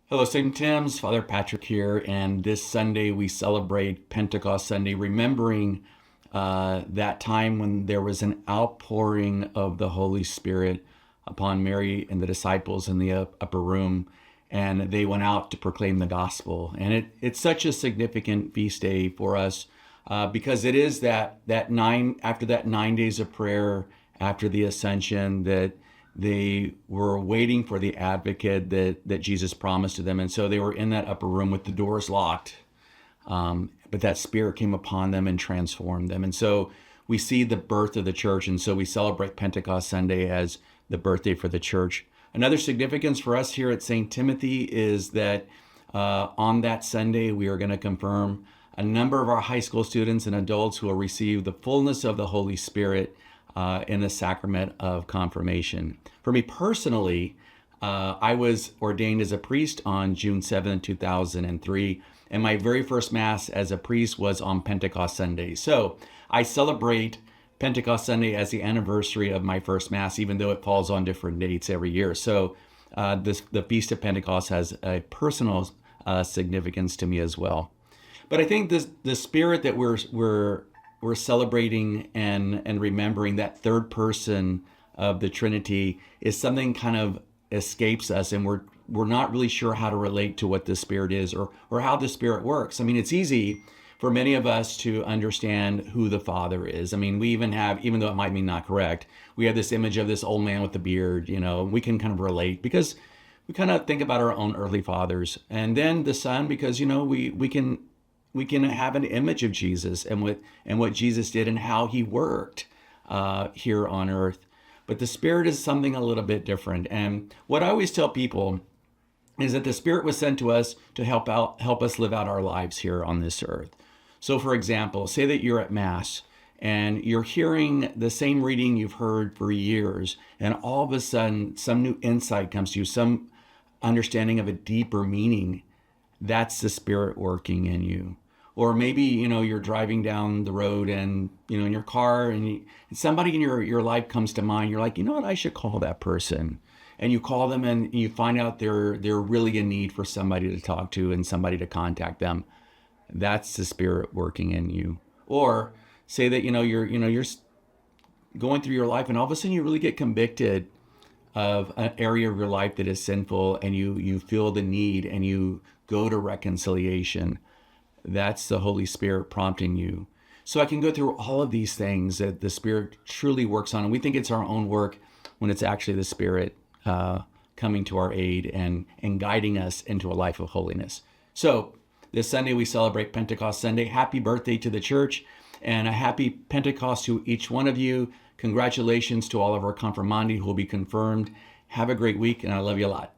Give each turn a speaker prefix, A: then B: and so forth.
A: Hello, St. Tim's. Father Patrick here, and this Sunday we celebrate Pentecost Sunday, remembering that time when there was an outpouring of the Holy Spirit upon Mary and the disciples in the upper room, and they went out to proclaim the gospel. And it's such a significant feast day for us because it is that nine after that 9 days of prayer after the ascension that they were waiting for the advocate that Jesus promised to them. And so they were in that upper room with the doors locked. But that Spirit came upon them and transformed them. And so we see the birth of the church. And so we celebrate Pentecost Sunday as the birthday for the church. Another significance for us here at St. Timothy is that on that Sunday, we are going to confirm a number of our high school students and adults who will receive the fullness of the Holy Spirit in the sacrament of confirmation. For me personally, I was ordained as a priest on June 7, 2003, and my very first Mass as a priest was on Pentecost Sunday. So I celebrate Pentecost Sunday as the anniversary of my first Mass, even though it falls on different dates every year. So the Feast of Pentecost has a personal significance to me as well. But I think the spirit that we're celebrating and remembering, that third person of the Trinity, is something kind of escapes us, and we're not really sure how to relate to what the Spirit is or how the Spirit works. I mean, it's easy for many of us to understand who the Father is. I mean, we even have, even though it might be not correct, we have this image of this old man with the beard, we can kind of relate because we kind of think about our own earthly fathers. And then the Son, because, we can have an image of Jesus and what Jesus did and how he worked here on earth. But the Spirit is something a little bit different. And what I always tell people is that the Spirit was sent to us to help us live out our lives here on this earth. So for example, say that you're at Mass and you're hearing the same reading you've heard for years, and all of a sudden some new insight comes to you, some understanding of a deeper meaning. That's the Spirit working in you. Or maybe, you're driving down the road and, in your car and somebody in your life comes to mind. You're like, you know what, I should call that person. And you call them and you find out they're really in need for somebody to talk to and somebody to contact them. That's the Spirit working in you. Or say that, you're going through your life and all of a sudden you really get convicted of an area of your life that is sinful, and you feel the need and you go to reconciliation. That's the Holy Spirit prompting you. So I can go through all of these things that the Spirit truly works on. And we think it's our own work when it's actually the Spirit coming to our aid and guiding us into a life of holiness. So this Sunday we celebrate Pentecost Sunday. Happy birthday to the church and a happy Pentecost to each one of you. Congratulations to all of our confirmandi who will be confirmed. Have a great week, and I love you a lot.